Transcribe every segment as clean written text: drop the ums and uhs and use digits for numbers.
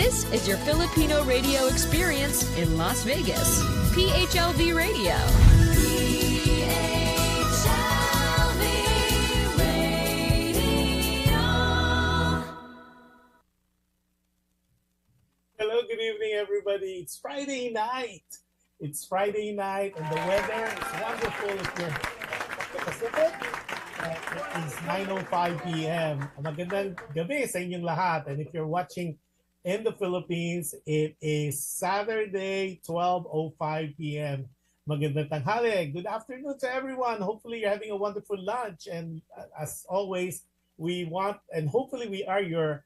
This is your Filipino radio experience in Las Vegas. PHLV Radio. Hello, good evening, everybody. It's Friday night. It's Friday night, and the weather is wonderful. If you're at the Pacific, it is 9:05 p.m. Magandang gabi sa inyong lahat. And if you're watching in the Philippines, it is Saturday, 12:05 p.m. Magandang tanghali. Good afternoon to everyone. Hopefully, you're having a wonderful lunch. And as always, we want, and hopefully, we are your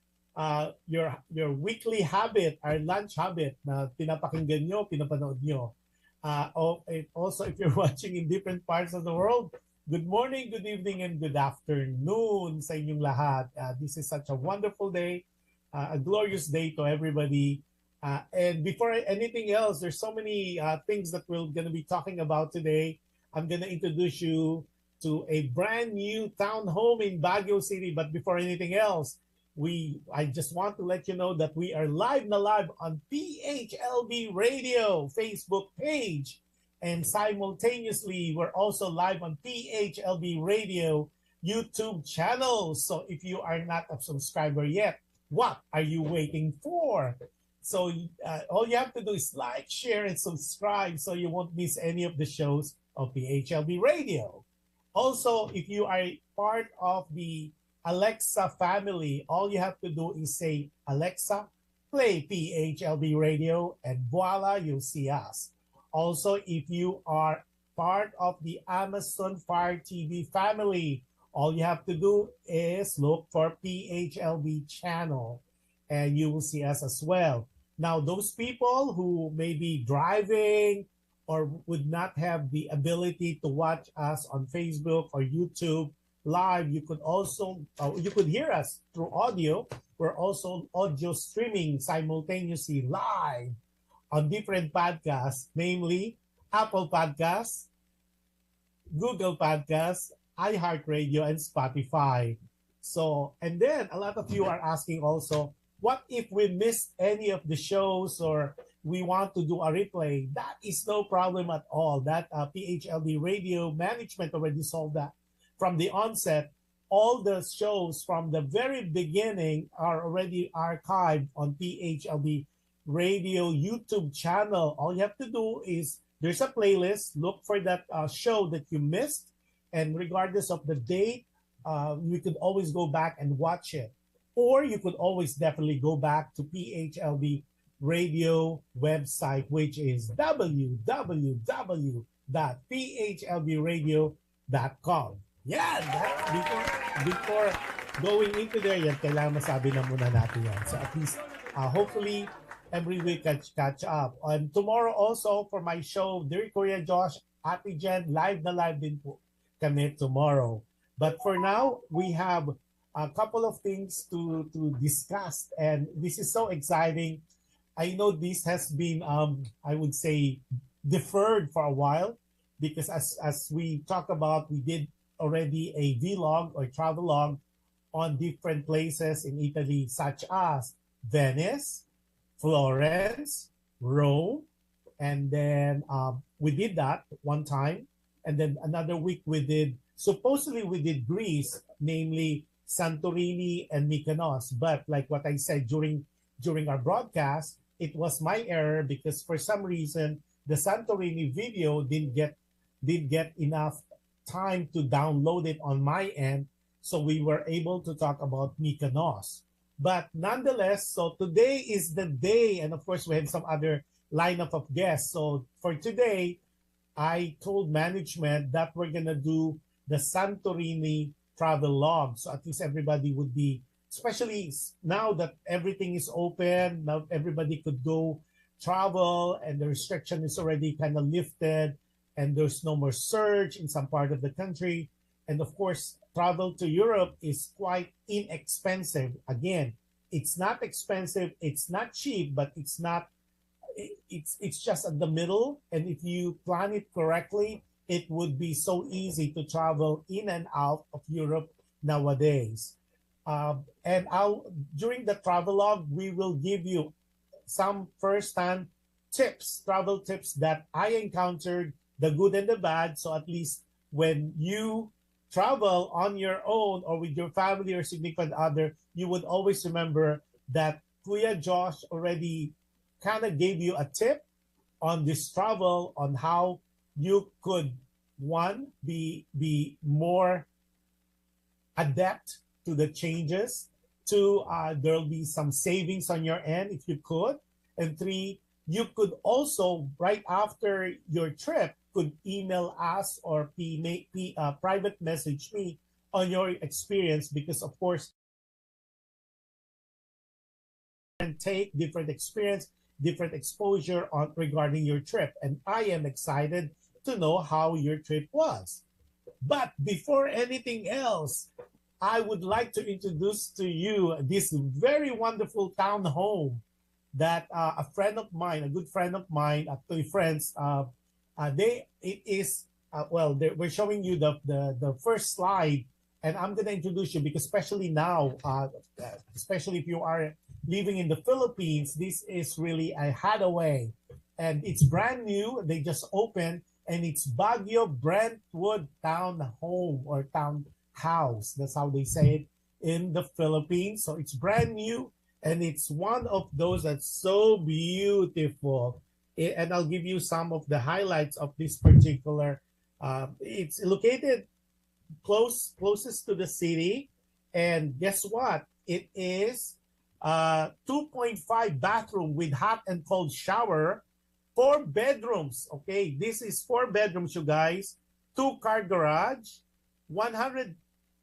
weekly habit, our lunch habit na pinapakinggan nyo, pinapanood nyo. Also, if you're watching in different parts of the world, good morning, good evening, and good afternoon sa inyong lahat. This is such a wonderful day, a glorious day to everybody. And before anything else, there's so many things that we're going to be talking about today. I'm going to introduce you to a brand new town home in Baguio City. But before anything else, I just want to let you know that we are live on PHLB Radio Facebook page, and simultaneously we're also live on PHLB Radio YouTube channel. So if you are not a subscriber yet, what are you waiting for? So all you have to do is like, share, and subscribe so you won't miss any of the shows of PHLB Radio. Also, if you are part of the Alexa family, all you have to do is say, Alexa, play PHLB Radio, and voila, you'll see us. Also, if you are part of the Amazon Fire TV family, all you have to do is look for PHLB channel, and you will see us as well. Now, those people who may be driving or would not have the ability to watch us on Facebook or YouTube live, you could also you could hear us through audio. We're also audio streaming simultaneously live on different podcasts, namely Apple Podcasts, Google Podcasts, iHeartRadio, and Spotify. So, and then a lot of you are asking also, what if we missed any of the shows or we want to do a replay? That is no problem at all. That PHLB Radio management already solved that. From the onset, all the shows from the very beginning are already archived on PHLB Radio YouTube channel. All you have to do is, there's a playlist, look for that show that you missed, and regardless of the date, you could always go back and watch it. Or you could always definitely go back to PHLB Radio website, which is www.phlbradio.com. Yeah, before going into there, yan, kailangan masabi na muna natin yan. So at least, hopefully, every week catch up. And tomorrow also, for my show, Dear Korea Josh, Ate Jen, live na live din po kami tomorrow. But for now, we have a couple of things to discuss. And this is so exciting. I know this has been, I would say, deferred for a while. Because as we talk about, we did already a vlog or travelogue on different places in Italy, such as Venice, Florence, Rome, and then we did that one time, and then another week we did Greece, namely Santorini and Mykonos. But like what I said during our broadcast, it was my error because for some reason the Santorini video didn't get enough time to download it on my end, so we were able to talk about Mykonos. But nonetheless, so today is the day, and of course we have some other lineup of guests. So for today, I told management that we're gonna do the Santorini travelogue, so at least everybody would be, especially now that everything is open, now everybody could go travel, and the restriction is already kind of lifted, and there's no more surge in some part of the country. And of course, travel to Europe is quite inexpensive. Again, it's not expensive, it's not cheap, but it's just at the middle. And if you plan it correctly, it would be so easy to travel in and out of Europe nowadays. And during the travelogue, we will give you some first-hand tips, travel tips that I encountered, the good and the bad. So at least when you travel on your own or with your family or significant other, you would always remember that Kuya Josh already kind of gave you a tip on this travel on how you could, one, be more adept to the changes. Two, there'll be some savings on your end if you could. And three, you could also, right after your trip, could email us or private message me on your experience, because of course, and take different experience, different exposure on regarding your trip. And I am excited to know how your trip was. But before anything else, I would like to introduce to you this very wonderful townhome that a friend of mine, a good friend of mine, actually friends, we're showing you the first slide, and I'm gonna introduce you because especially now, especially if you are living in the Philippines, this is really a hideaway, and it's brand new. They just opened, and it's Baguio Brentwood Townhome or Townhouse. That's how they say it in the Philippines. So it's brand new, and it's one of those that's so beautiful. And I'll give you some of the highlights of this particular. It's located closest to the city, and guess what? It is 2.5 bathroom with hot and cold shower, 4 bedrooms. Okay, this is 4 bedrooms, you guys. 2-car garage, 100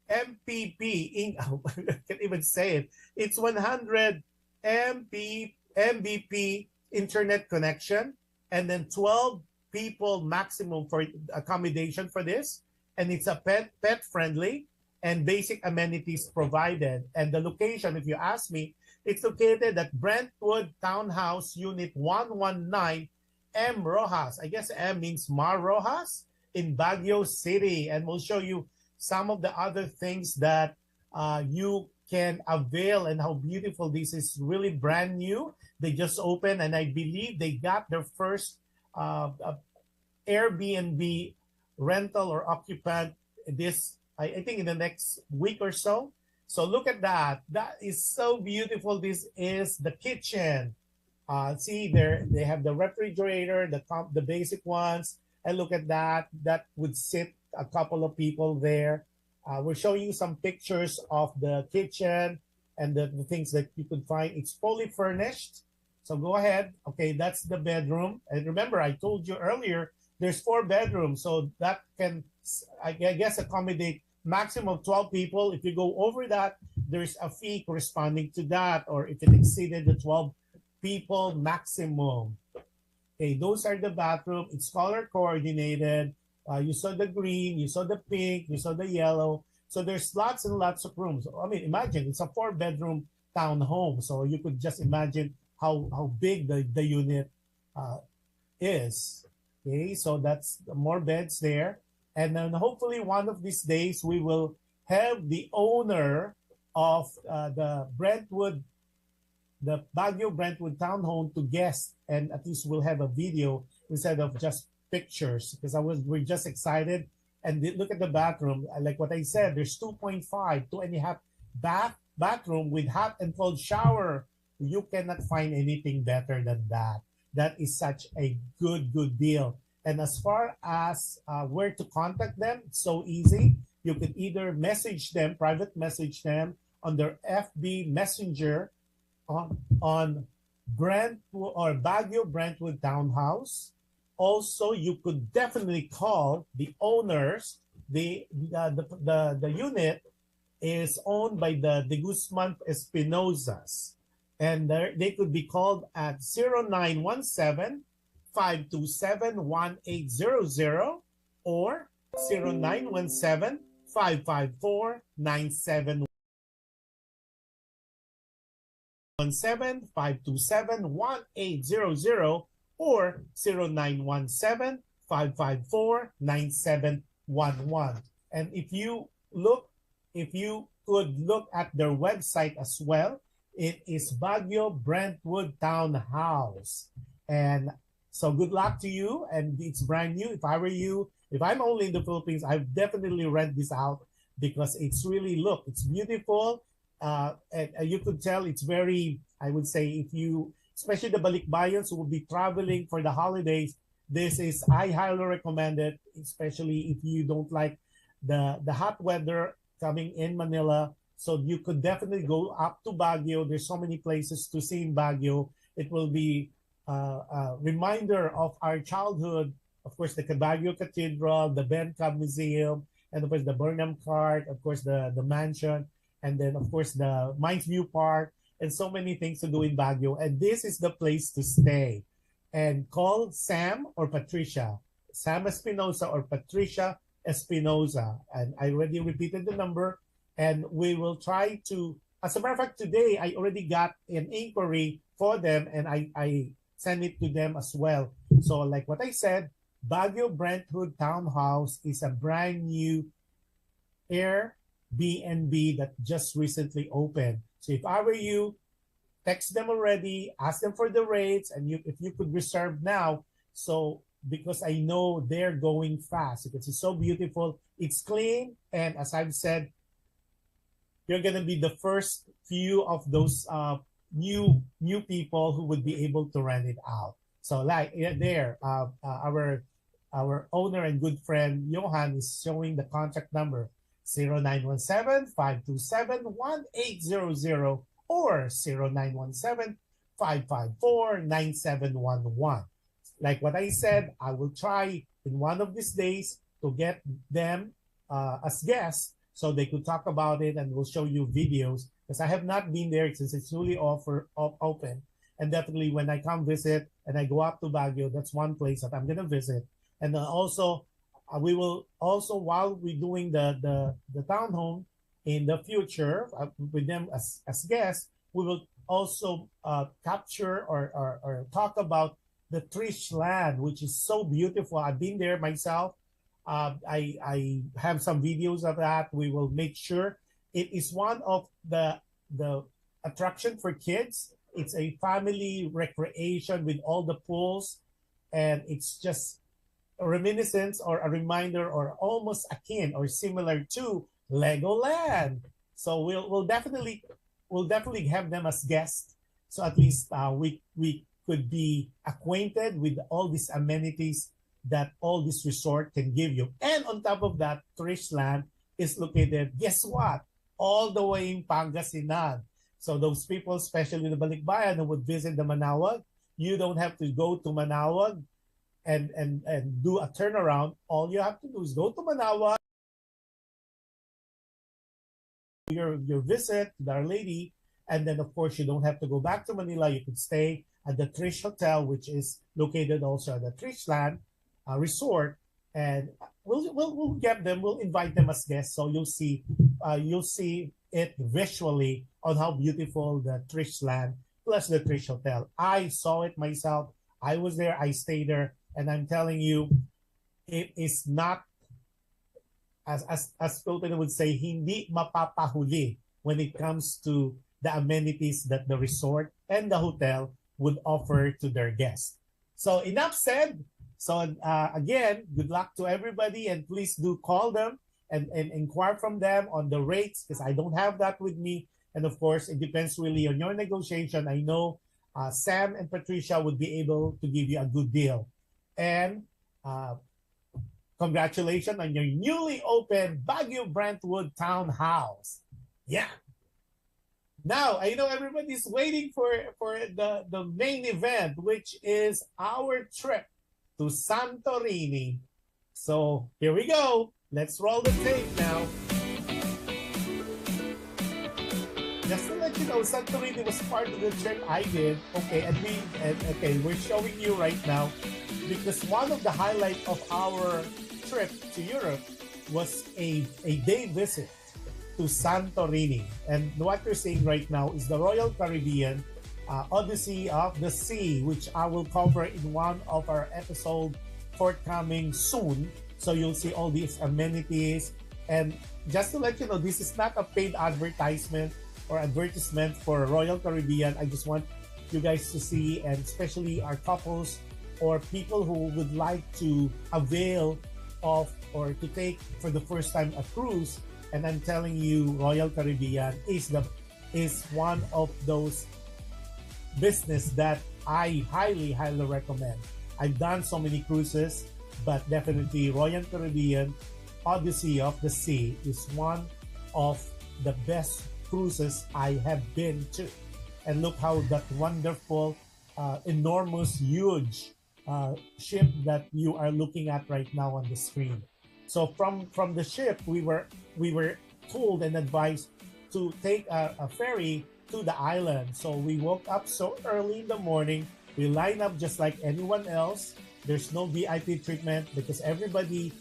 MPP in I can't even say it. It's 100 Mbp internet connection, and then 12 people maximum for accommodation for this. And it's a pet friendly and basic amenities provided. And the location, if you ask me, it's located at Brentwood Townhouse Unit 119 M Rojas. I guess M means Mar Rojas in Baguio City. And we'll show you some of the other things that you can avail and how beautiful this is. Really brand new. They just opened, and I believe they got their first Airbnb rental or occupant this, I think in the next week or so. So look at that. That is so beautiful. This is the kitchen. See there, they have the refrigerator, the basic ones. And look at that. That would sit a couple of people there. We're showing you some pictures of the kitchen and the things that you could find. It's fully furnished. So go ahead. Okay, that's the bedroom. And remember, I told you earlier, there's 4 bedrooms. So that can, I guess, accommodate maximum of 12 people. If you go over that, there's a fee corresponding to that, or if it exceeded the 12 people maximum. Okay, those are the bathroom. It's color coordinated. You saw the green, you saw the pink, you saw the yellow. So there's lots and lots of rooms. I mean, imagine it's a 4-bedroom townhome. So you could just imagine how big the unit is. Okay, so that's more beds there. And then hopefully one of these days we will have the owner of the Baguio Brentwood Townhome to guest, and at least we'll have a video instead of just pictures, because we're just excited. And look at the bathroom. Like what I said, there's 2.5, 2.5 bathroom with hot and cold shower. You cannot find anything better than that. That is such a good deal. And as far as where to contact them, it's so easy. You can either message them, private message them on their FB Messenger on Brentwood or Baguio Brentwood Townhouse. Also, you could definitely call the owners. The unit is owned by the De Guzman Espinosas, and they could be called at 0917-527-1800 or 0917-554-9717. 527-1800 or 0917-554-9711. And if you could look at their website as well, It is Baguio Brentwood Townhouse. And so good luck to you. And it's brand new. If I were you, if I'm only in the Philippines, I've definitely rent this out because it's really, look, it's beautiful. And you could tell it's very, I would say, if you, especially the Balikbayans who will be traveling for the holidays, this is, I highly recommend it, especially if you don't like the hot weather coming in Manila. So you could definitely go up to Baguio. There's so many places to see in Baguio. It will be a reminder of our childhood. Of course, the Baguio Cathedral, the Ben Cab Museum, and of course the Burnham Cart, of course the mansion, and then of course the Mines View Park, and so many things to do in Baguio. And this is the place to stay. And call Sam or Patricia, Sam Espinosa or Patricia Espinosa. And I already repeated the number, and we will try to, as a matter of fact, today I already got an inquiry for them, and I send it to them as well. So like what I said, Baguio Brentwood Townhouse is a brand new Airbnb that just recently opened. So if I were you, text them already, ask them for the rates, and if you could reserve now. So because I know they're going fast because it's so beautiful, it's clean, and as I've said, you're gonna be the first few of those new people who would be able to rent it out. So like there, our owner and good friend Johan is showing the contact number 0917-527-1800 or 0917-554-9711. Like what I said, I will try in one of these days to get them as guests so they could talk about it, and we'll show you videos because I have not been there since it's newly open. And definitely when I come visit and I go up to Baguio, that's one place that I'm gonna visit. And then also we will also, while we're doing the townhome in the future with them as guests, we will also capture or talk about the Trish land, which is so beautiful. I've been there myself. I have some videos of that. We will make sure it is one of the attraction for kids. It's a family recreation with all the pools, and it's just a reminiscence or a reminder or almost akin or similar to Legoland. So we'll definitely have them as guests. So at least we could be acquainted with all these amenities that all this resort can give you. And on top of that, Trishland is located, guess what? All the way in Pangasinan. So those people, especially the Balikbayan who would visit the Manawag, you don't have to go to Manawag and do a turnaround. All you have to do is go to Manawag, your visit to Our Lady, and then of course you don't have to go back to Manila. You could stay at the Trish Hotel, which is located also at the Trishland resort, and we'll get them. We'll invite them as guests, so you'll see it visually on how beautiful the Trishland plus the Trish Hotel. I saw it myself. I was there. I stayed there, and I'm telling you, it is not as Filipino would say, hindi mapapahuli when it comes to the amenities that the resort and the hotel would offer to their guests. So enough said. So again, good luck to everybody, and please do call them and inquire from them on the rates because I don't have that with me. And of course, it depends really on your negotiation. I know Sam and Patricia would be able to give you a good deal. And congratulations on your newly opened Baguio Brentwood Townhouse. Yeah. Now, I know everybody's waiting for the main event, which is our trip to Santorini. So here we go. Let's roll the tape now. Just to let you know, Santorini was part of the trip I did. Okay, and we're showing you right now because one of the highlights of our trip to Europe was a day visit to Santorini. And what you're seeing right now is the Royal Caribbean Odyssey of the Sea, which I will cover in one of our episodes forthcoming soon. So you'll see all these amenities. And just to let you know, this is not a paid advertisement. or advertisement for Royal Caribbean. I just want you guys to see, and especially our couples or people who would like to avail of or to take for the first time a cruise. And I'm telling you, Royal Caribbean is one of those business that I highly recommend. I've done so many cruises, but definitely Royal Caribbean Odyssey of the Sea is one of the best cruises I have been to. And look how that wonderful, enormous, huge ship that you are looking at right now on the screen. So from the ship, we were told and advised to take a ferry to the island. So we woke up so early in the morning. We line up just like anyone else. There's no VIP treatment because everybody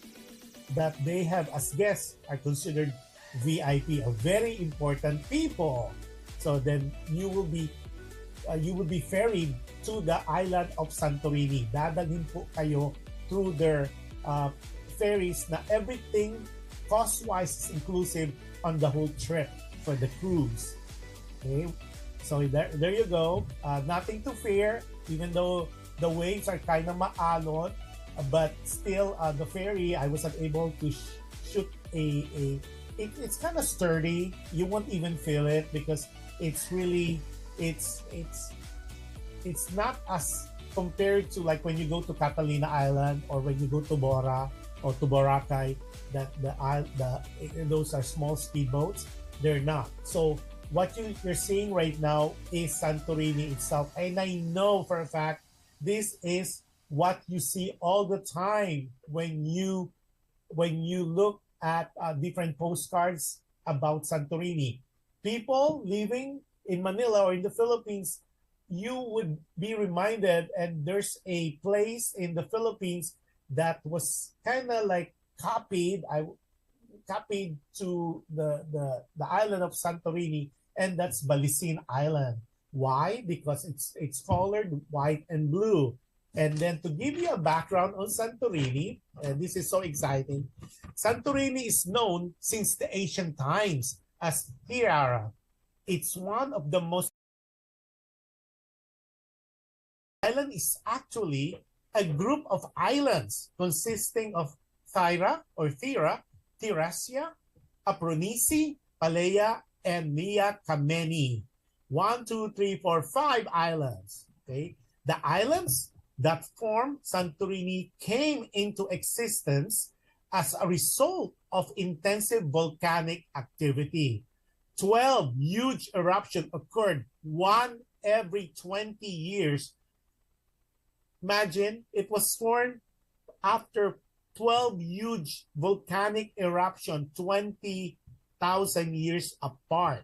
that they have as guests are considered VIP, a very important people. So then you will be ferried to the island of Santorini. Dadalhin po kayo through their ferries na everything cost-wise is inclusive on the whole trip for the cruise. Okay, so there you go. Nothing to fear, even though the waves are kind of maalon, but still the ferry, I was able to shoot it's kind of sturdy. You won't even feel it because it's really it's not as compared to like when you go to Catalina Island or when you go to Bora or to Boracay, that those are small speedboats. They're not. So what you're seeing right now is Santorini itself, and I know for a fact this is what you see all the time when you look at different postcards about Santorini. People living in Manila or in the Philippines, you would be reminded, and there's a place in the Philippines that was kind of like copied to the island of Santorini, and that's Balisin Island. Why? Because it's colored white and blue. And then to give you a background on Santorini, and this is so exciting, Santorini is known since the ancient times as Tirara. It's one of the most island is actually a group of islands consisting of Thyra or Thera, Thracia, Apronici, Palea, and Nia Kameni. 1, 2, 3, 4, 5 islands. Okay, the islands that form Santorini came into existence as a result of intensive volcanic activity. 12 huge eruptions occurred, one every 20 years. Imagine, it was formed after 12 huge volcanic eruptions, 20,000 years apart.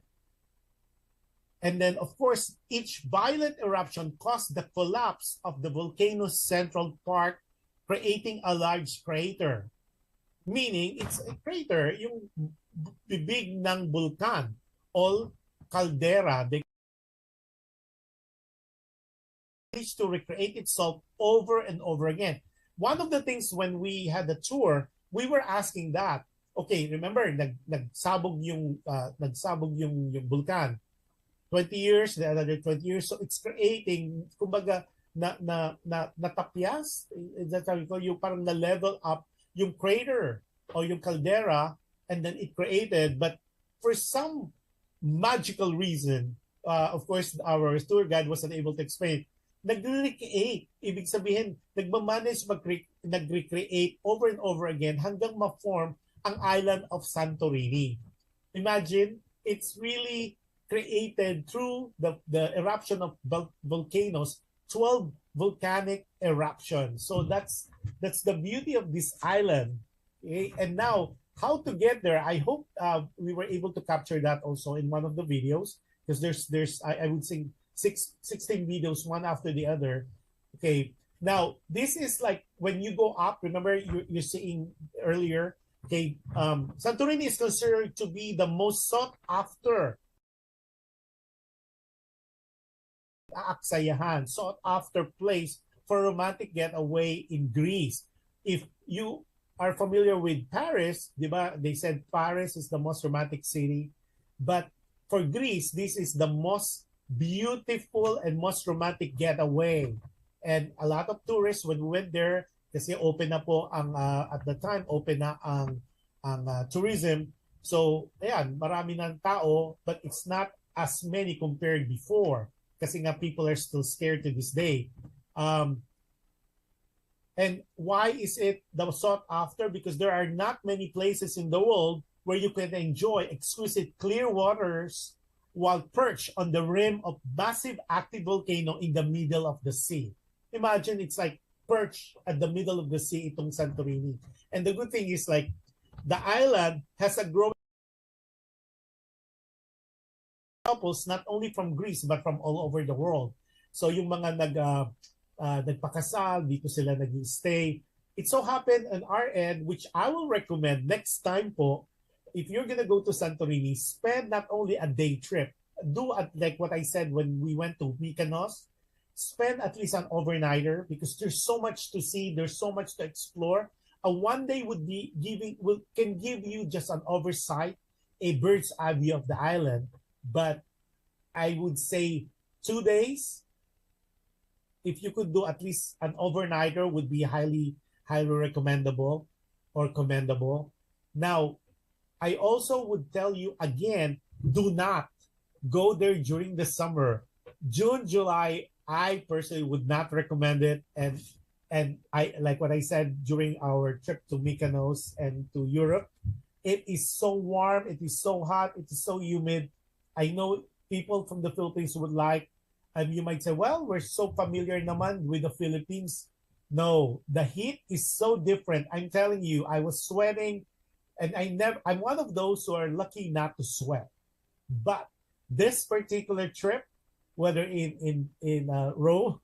And then, of course, each violent eruption caused the collapse of the volcano's central part, creating a large crater. Meaning, it's a crater, yung bibig ng bulkan, all caldera. They managed to recreate itself over and over again. One of the things when we had the tour, we were asking that, okay, remember, nagsabog yung bulkan. 20 years, the other 20 years. So it's creating, kumbaga, natapyas, yung parang na-level up yung crater or yung caldera, and then it created. But for some magical reason, of course, our tour guide wasn't able to explain, nag-recreate. Ibig sabihin, nagmamanage nag-recreate over and over again hanggang ma-form ang island of Santorini. Imagine, it's really created through the eruption of volcanoes, 12 volcanic eruptions. So that's the beauty of this island. Okay? And now, how to get there? I hope we were able to capture that also in one of the videos, because there's I would say 16 videos, one after the other. Okay. Now, this is like when you go up, remember you're saying earlier, okay, Santorini is considered to be the most sought after Aksayahan, sought after place for romantic getaway in Greece. If you are familiar with Paris, diba, they said Paris is the most romantic city, but for Greece, this is the most beautiful and most romantic getaway. And a lot of tourists, when we went there, kasi open na po ang, at the time, open na ang tourism. So, ayan, marami ng tao, but it's not as many compared before. Kasi nga people are still scared to this day. And why is it the sought after? Because there are not many places in the world where you can enjoy exquisite clear waters while perched on the rim of massive active volcano in the middle of the sea. Imagine it's like perched at the middle of the sea itong Santorini. And the good thing is like the island has a growing couples not only from Greece but from all over the world. So yung mga nagpakasal, dito sila nag-stay. It so happened on our end, which I will recommend next time po, if you're gonna go to Santorini, spend not only a day trip, do like what I said when we went to Mykonos, spend at least an overnighter because there's so much to see, there's so much to explore. A one day can give you just an oversight, a bird's eye view of the island. But I would say 2 days, if you could do at least an overnighter, would be highly recommendable or commendable. Now, I also would tell you again, do not go there during the summer. June, July, I personally would not recommend it. And I, like what I said during our trip to Mykonos and to Europe, it is so warm, it is so hot, it is so humid. I know people from the Philippines would like, and you might say, well, we're so familiar naman with the Philippines. No, the heat is so different. I'm telling you, I was sweating, and I'm one of those who are lucky not to sweat. But this particular trip, whether in Rome,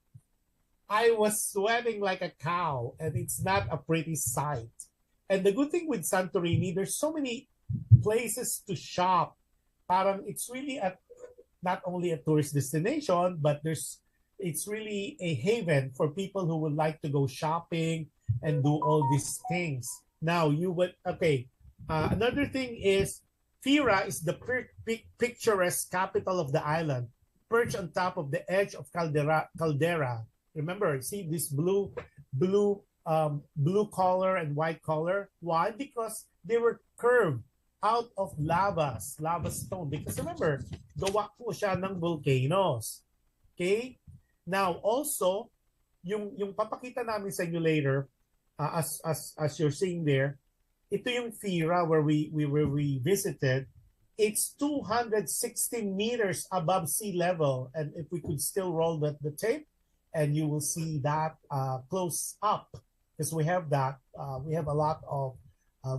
I was sweating like a cow, and it's not a pretty sight. And the good thing with Santorini, there's so many places to shop. Parang it's really not only a tourist destination, but it's really a haven for people who would like to go shopping and do all these things. Now another thing is Fira is the picturesque capital of the island, perched on top of the edge of caldera. Remember, see this blue color and white color. Why? Because they were curved out of lava stone. Because remember, gawa po siya ng volcanoes. Okay? Now, also, yung papakita namin sa inyo later, as you're seeing there, ito yung Fira where we visited. It's 260 meters above sea level. And if we could still roll the tape, and you will see that close up, because we have that. We have a lot of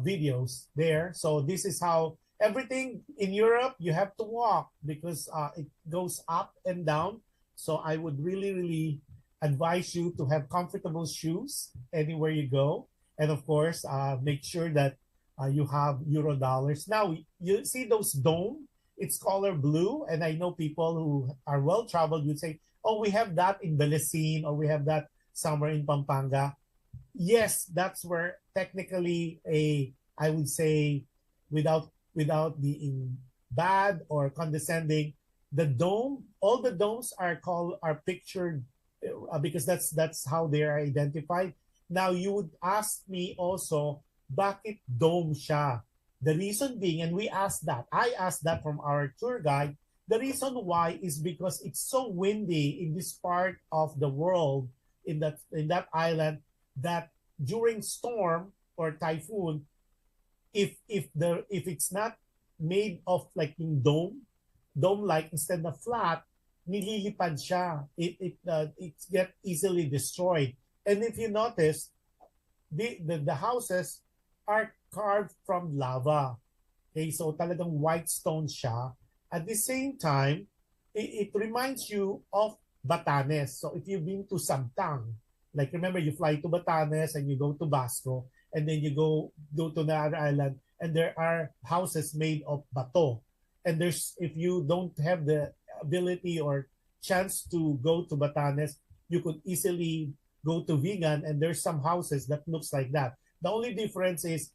videos there. So this is how everything in Europe, you have to walk because it goes up and down. So I would really advise you to have comfortable shoes anywhere you go. And of course, make sure that you have Euro dollars. Now, you see those dome? It's color blue. And I know people who are well-traveled would say, oh, we have that in Belecin, or we have that somewhere in Pampanga. Yes, that's where technically I would say, without being bad or condescending, the dome, all the domes are pictured because that's how they are identified. Now you would ask me also, bakit dome siya? The reason being, and I asked that from our tour guide. The reason why is because it's so windy in this part of the world, in that island, that during storm or typhoon, if it's not made of like yung dome like instead of flat, nililipad siya. It get easily destroyed. And if you notice, the houses are carved from lava. Okay, so talagang white stone siya. At the same time, it reminds you of Batanes. So if you've been to Samtang, like remember you fly to Batanes and you go to Basco, and then you go to another island, and there are houses made of bato. And if you don't have the ability or chance to go to Batanes, you could easily go to Vigan, and there's some houses that looks like that. The only difference is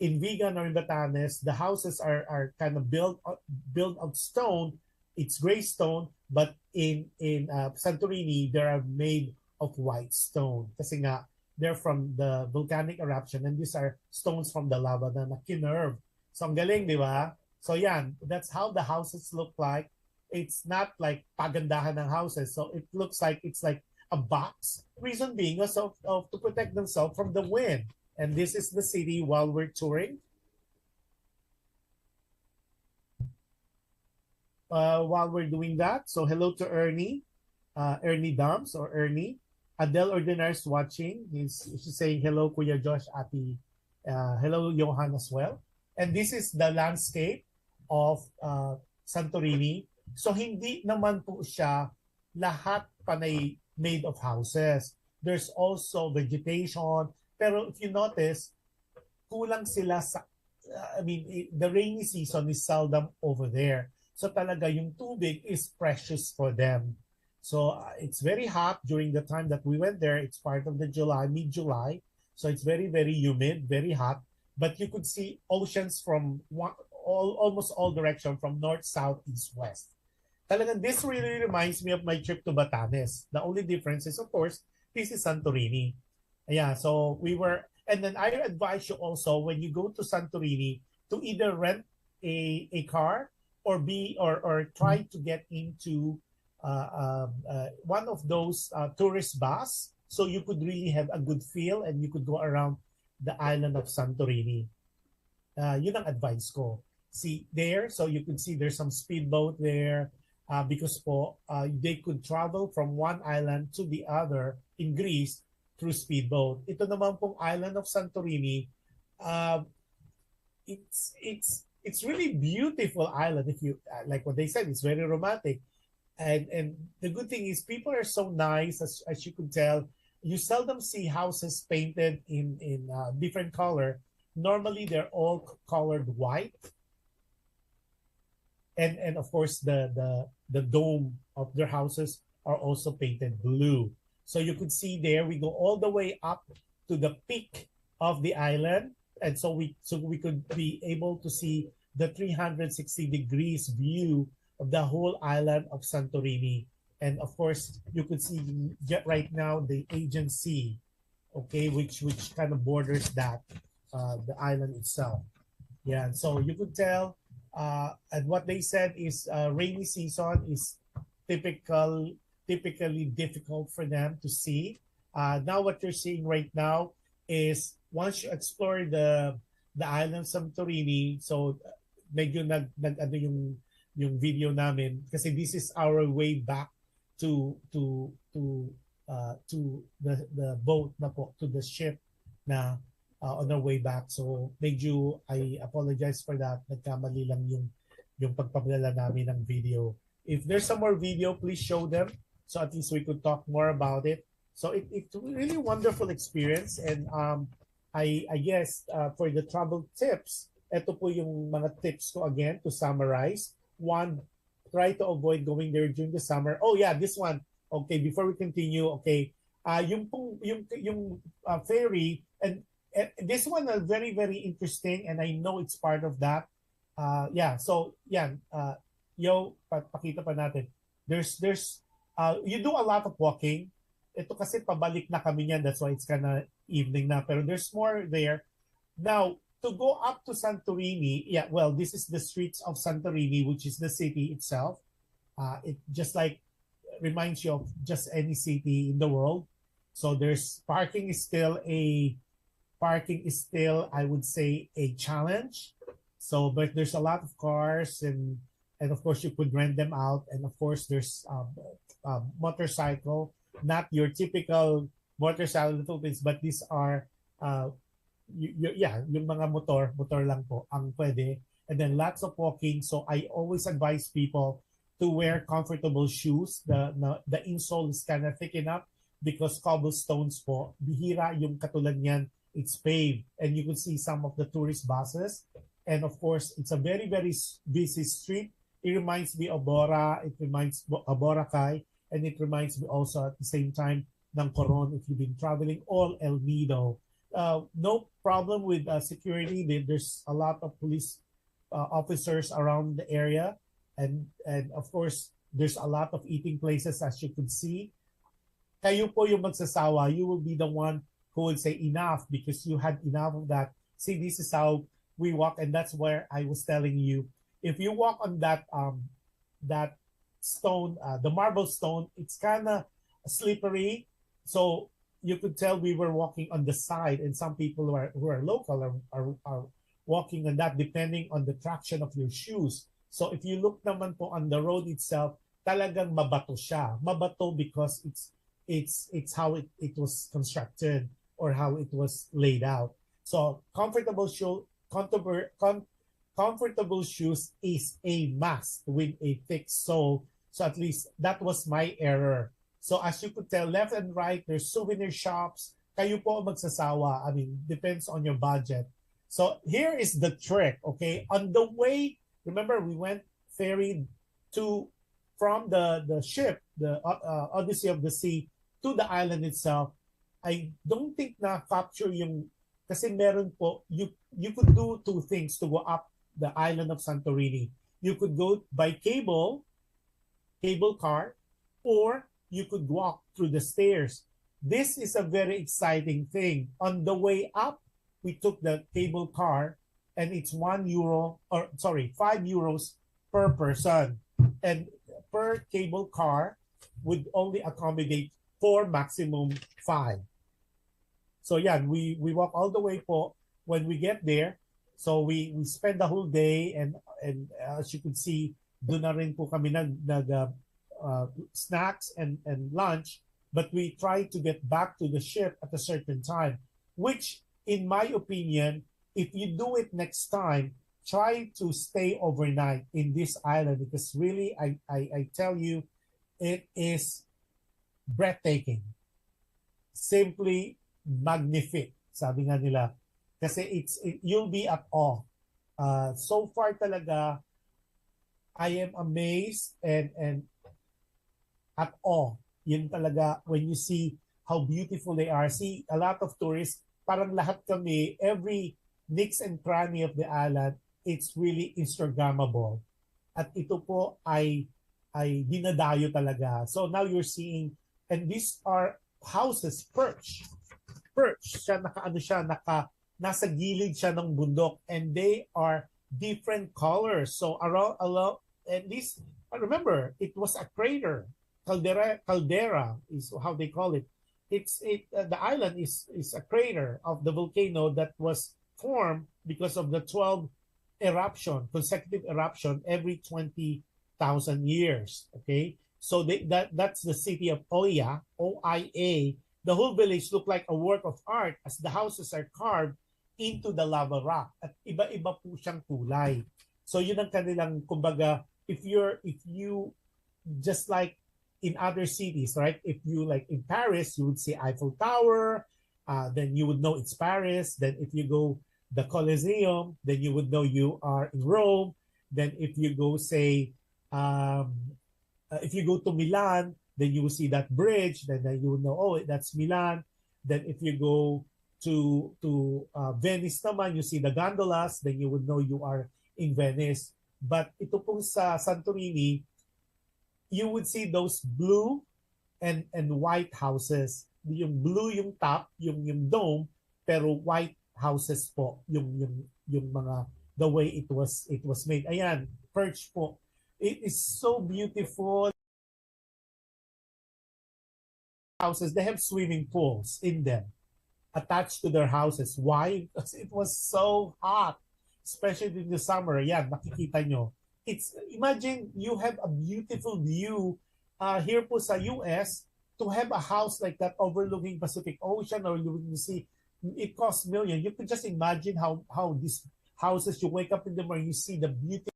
in Vigan or in Batanes, the houses are kind of built of stone. It's gray stone, but in Santorini, they are made of white stone. Kasi nga, they're from the volcanic eruption, and these are stones from the lava na nakinerve. So ang galing, di ba? So yan, that's how the houses look like. It's not like pagandahan ng houses. So it looks like it's like a box. Reason being is to protect themselves from the wind. And this is the city while we're touring. While we're doing that, so hello to Ernie, Ernie Dums or Ernie. Adele Ordinar's watching. She's saying hello, Kuya Josh, Ati. Hello, Johan as well. And this is the landscape of Santorini. So hindi naman po siya lahat panay made of houses. There's also vegetation. Pero if you notice, kulang sila sa, the rainy season is seldom over there. So talaga yung tubig is precious for them. So it's very hot during the time that we went there. It's part of the mid-July. So it's very, very humid, very hot. But you could see oceans from almost all direction, from north, south, east, west. Talagang this really reminds me of my trip to Batanes. The only difference is, of course, this is Santorini. Yeah, so we were, and then I advise you also when you go to Santorini to either rent a car or try to get into one of those tourist bus, so you could really have a good feel and you could go around the island of Santorini. Yun ang advice ko. See there, so you could see there's some speedboat there because they could travel from one island to the other in Greece through speedboat. Ito naman pong island of Santorini, it's really beautiful island. If you like what they said, it's very romantic, and the good thing is people are so nice. As you could tell, you seldom see houses painted in different color. Normally, they're all colored white, and of course the dome of their houses are also painted blue. So you could see there, we go all the way up to the peak of the island. And so we could be able to see the 360 degrees view of the whole island of Santorini. And of course, you could see right now the Aegean Sea, okay, which kind of borders that, the island itself. Yeah, so you could tell, and what they said is rainy season is typically difficult for them to see. Now what you're seeing right now is once you explore the island of Santorini, so medyo ano yung video namin kasi this is our way back to the boat na po, to the ship na on our way back. So medyo I apologize for that. Nagkamali lang yung pagpapadala namin ng video. If there's some more video, please show them. So at least we could talk more about it. So it's a really wonderful experience. And I guess for the travel tips, ito po yung mga tips ko again to summarize. One, try to avoid going there during the summer. Oh yeah, this one. Okay, before we continue, okay. Yung ferry, and this one is very, very interesting, and I know it's part of that. Yeah, so yan. Pakita pa natin. There's you do a lot of walking. Ito kasi pabalik na kami niyan. That's why it's kind of evening na. Pero there's more there. Now, to go up to Santorini, yeah, well, this is the streets of Santorini, which is the city itself. It just like reminds you of just any city in the world. So there's parking is still, I would say, a challenge. So, but there's a lot of cars and of course you could rent them out. And of course there's motorcycle, not your typical motorcycle in the Philippines, but these are yung mga motor lang po ang pwede. And then lots of walking. So I always advise people to wear comfortable shoes. The insole is kind of thick enough because cobblestones po, bihira yung katulad niyan, it's paved. And you can see some of the tourist buses. And of course, it's a very, very busy street. It reminds me of Bora, it reminds me of Boracay, and it reminds me also at the same time ng Coron if you've been traveling, or El Nido. no problem with security. There's a lot of police officers around the area, and of course there's a lot of eating places, as you could see. Kayo po yung magsasawa. You will be the one who will say enough because you had enough of that. See, this is how we walk, and that's where I was telling you. If you walk on that stone, the marble stone, it's kind of slippery. So you could tell we were walking on the side, and some people who are local are walking on that depending on the traction of your shoes. So if you look naman po on the road itself, talagang mabato siya. Mabato because it's how it was constructed or how it was laid out. So comfortable shoes is a must with a thick sole. So at least that was my error. So as you could tell, left and right, there's souvenir shops. Kayo po magsasawa. I mean, depends on your budget. So here is the trick, okay? On the way, remember we went ferry from the ship, the Odyssey of the Sea, to the island itself. I don't think na capture yung, kasi meron po, you could do two things to go up the island of Santorini. You could go by cable car, or you could walk through the stairs. This is a very exciting thing. On the way up, we took the cable car, and it's €1, or sorry, €5 per person. And per cable car would only accommodate 4, maximum 5. So yeah, we walk all the way po. When we get there, so we spend the whole day, and as you could see, doon na rin po kami nag snacks and lunch, but we try to get back to the ship at a certain time, which in my opinion, if you do it next time, try to stay overnight in this island, because really I tell you, it is breathtaking, simply magnific, sabi nga nila, kasi you'll be at awe. So far talaga, I am amazed and at awe. Yun talaga, when you see how beautiful they are. See, a lot of tourists, parang lahat kami, every nooks and cranny of the island, it's really Instagrammable. At ito po ay dinadayo talaga. So now you're seeing, and these are houses, perch siya, nasa gilid siya ng bundok, and they are different colors. So around, at least, remember, it was a crater. Caldera is how they call it. The island is a crater of the volcano that was formed because of the 12 consecutive eruption every 20,000 years. Okay, so that's the city of Oia, OIA. The whole village looked like a work of art as the houses are carved into the lava rock, at iba-iba po siyang kulay. So yun ang kanilang, kumbaga, if you just like in other cities, right? If you like in Paris, you would see Eiffel Tower, then you would know it's Paris. Then if you go the Colosseum, then you would know you are in Rome. Then if you go, say, if you go to Milan, then you will see that bridge. Then you will know, oh, that's Milan. Then if you go to Venice naman, you see the gondolas, then you would know you are in Venice. But ito pong sa Santorini, you would see those blue and white houses. Yung blue yung top, yung dome, pero white houses po yung mga, the way it was made. Ayan, perch po. It is so beautiful. Houses, they have swimming pools in them attached to their houses. Why? Because it was so hot, especially in the summer. Yan, makikita nyo. Imagine you have a beautiful view here po sa US, to have a house like that overlooking Pacific Ocean or looking the sea. It costs millions. You could just imagine how these houses, you wake up in the morning, you see the beauty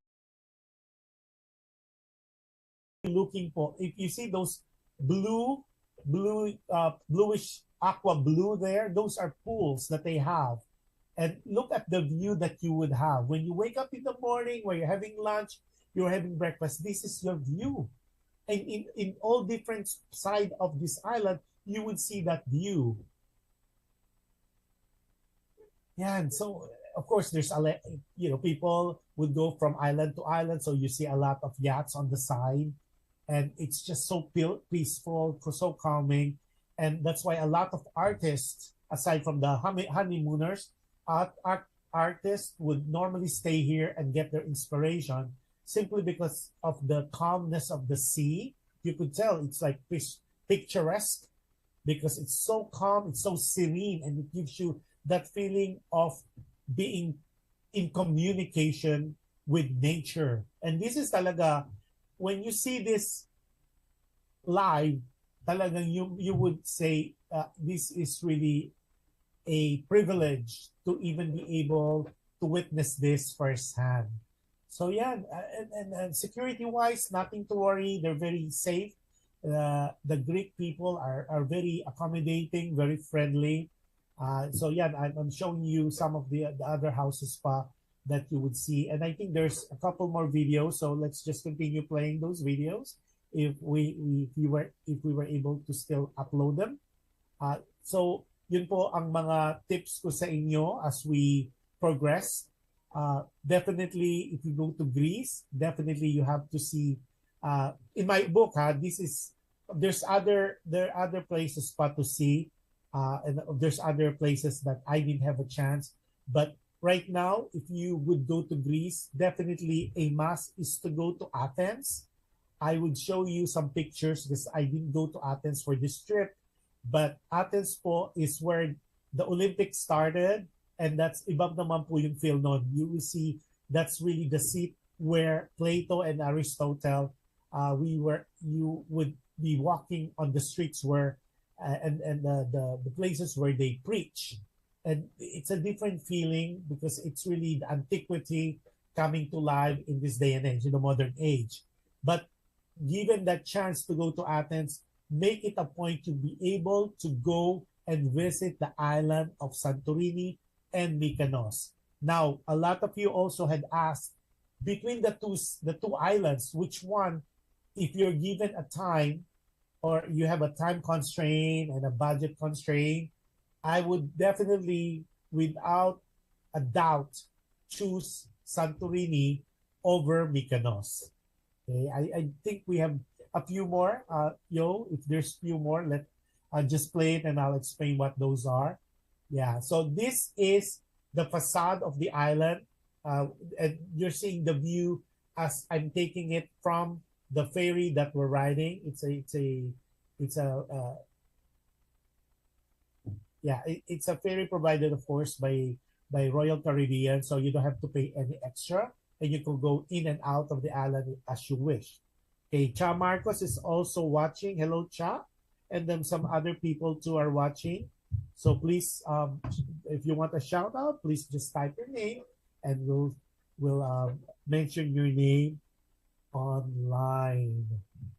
looking po. If you see those bluish aqua blue there, those are pools that they have. And look at the view that you would have when you wake up in the morning, when you're having lunch, you're having breakfast. This is your view, and in all different side of this island, you would see that view. Yeah, and so of course there's people would go from island to island, so you see a lot of yachts on the side, and it's just so peaceful, so calming, and that's why a lot of artists, aside from the honeymooners, artists would normally stay here and get their inspiration simply because of the calmness of the sea. You could tell it's like picturesque because it's so calm, it's so serene, and it gives you that feeling of being in communication with nature. And this is talaga, when you see this live, talagang you would say this is really a privilege to even be able to witness this firsthand. So yeah, and security wise, nothing to worry. They're very safe. The Greek people are very accommodating, very friendly. So yeah, I'm showing you some of the other houses pa that you would see, and I think there's a couple more videos. So let's just continue playing those videos if we were able to still upload them. So yun po ang mga tips ko sa inyo as we progress. Definitely, if you go to Greece, definitely you have to see. In my book, there are other places pa to see, and there's other places that I didn't have a chance. But right now, if you would go to Greece, definitely a must is to go to Athens. I would show you some pictures because I didn't go to Athens for this trip. But Athens po is where the Olympics started, and that's ibang naman po yung feel nun. You will see that's really the seat where Plato and Aristotle, you would be walking on the streets where and the places where they preach, and it's a different feeling because it's really the antiquity coming to life in this day and age, in the modern age. But given that chance to go to Athens, make it a point to be able to go and visit the island of Santorini and Mykonos. Now, a lot of you also had asked, between the two islands, which one, if you're given a time or you have a time constraint and a budget constraint, I would definitely, without a doubt, choose Santorini over Mykonos. Okay, I think we have a few more. If there's few more, let just play it and I'll explain what those are. Yeah, so this is the facade of the island, and you're seeing the view as I'm taking it from the ferry that we're riding. It's a ferry provided, of course, by Royal Caribbean, so you don't have to pay any extra, and you can go in and out of the island as you wish. Okay, Cha Marcos is also watching. Hello, Cha. And then some other people too are watching. So please, if you want a shout out, please just type your name and we'll mention your name online.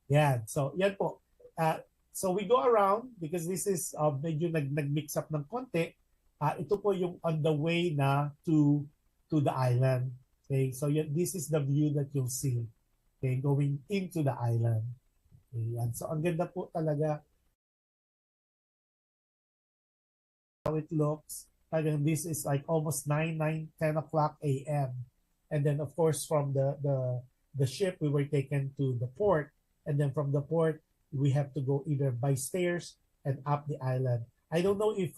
Yeah, so yan po. So we go around because this is medyo nag-mix up ng konti. Ito po yung on the way na to the island. Okay, so this is the view that you'll see. Okay, going into the island. Okay, yan. So ang ganda po talaga how it looks. And this is like almost 10 o'clock a.m. And then of course from the ship we were taken to the port, and then from the port we have to go either by stairs and up the island. I don't know if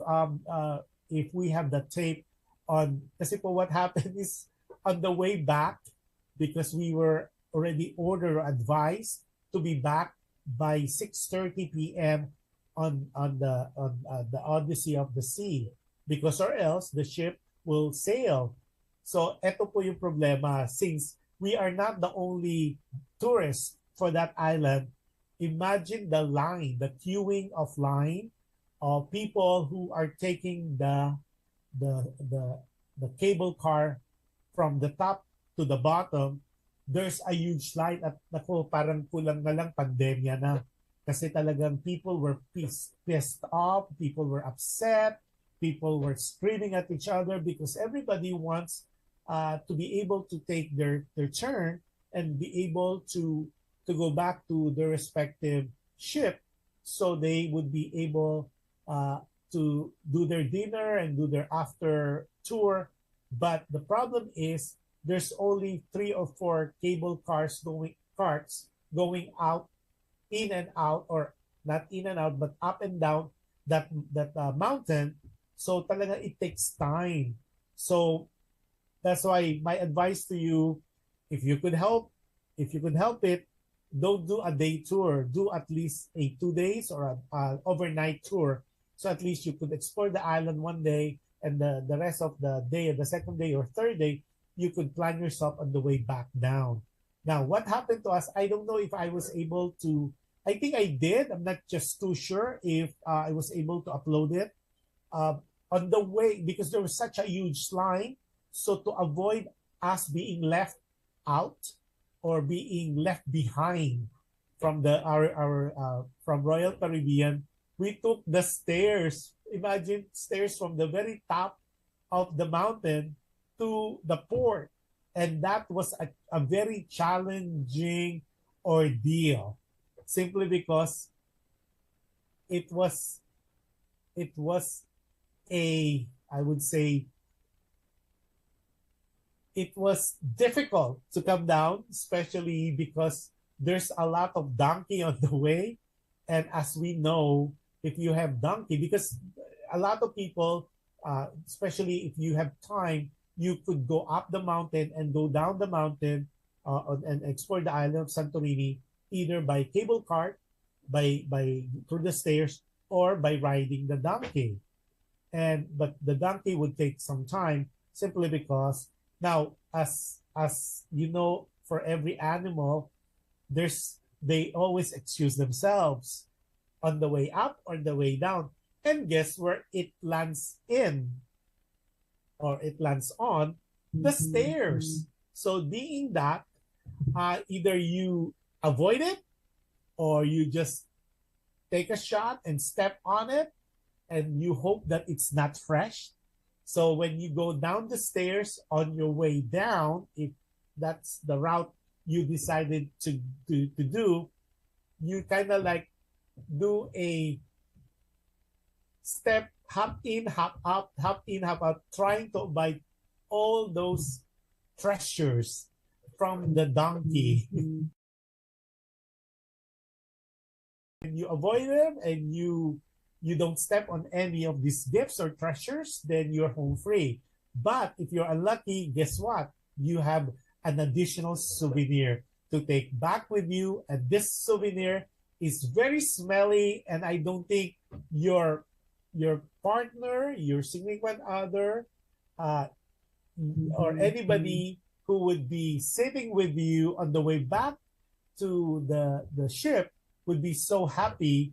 we have the tape on, kasi po what happened is on the way back, because we were already ordered or advised to be back by 6:30 p.m. on the Odyssey of the Sea, because or else the ship will sail. So eto po yung problema, since we are not the only tourists for that island. Imagine the queuing of line of people who are taking the cable car from the top to the bottom. There's a huge line at nako, parang kulang na lang pandemya na. Kasi talagang people were pissed off, people were upset, people were screaming at each other because everybody wants to be able to take their turn and be able to go back to their respective ship, so they would be able to do their dinner and do their after tour. But the problem is there's only 3 or 4 cable carts going out, in and out, or not in and out, but up and down that mountain. So talaga it takes time. So that's why my advice to you, if you could help, it, don't do a day tour. Do at least a 2 days or a overnight tour. So at least you could explore the island one day, and the rest of the day, the second day or third day, you could plan yourself on the way back down. Now, what happened to us, I don't know if I was able to, I think I did. I'm not just too sure if I was able to upload it. On the way, because there was such a huge line, so to avoid us being left out or being left behind from from Royal Caribbean, we took the stairs. Imagine stairs from the very top of the mountain to the port, and that was a very challenging ordeal, simply because it was a, I would say, it was difficult to come down, especially because there's a lot of donkey on the way. And as we know, if you have donkey, because a lot of people, especially if you have time, you could go up the mountain and go down the mountain, and explore the island of Santorini, either by cable cart, by through the stairs, or by riding the donkey. But the donkey would take some time, simply because now, as you know, for every animal, they always excuse themselves on the way up or the way down. And guess where it lands in, or it lands on? The stairs. So being that, either you avoid it, or you just take a shot and step on it, and you hope that it's not fresh. So when you go down the stairs on your way down, if that's the route you decided to do, you kind of like do a step, hop in, hop out, hop in, hop out, trying to avoid all those treasures from the donkey. And you avoid them, and you don't step on any of these gifts or treasures, then you're home free. But if you're unlucky, guess what? You have an additional souvenir to take back with you. And this souvenir is very smelly, and I don't think your partner, your significant other, or anybody who would be sitting with you on the way back to the ship would be so happy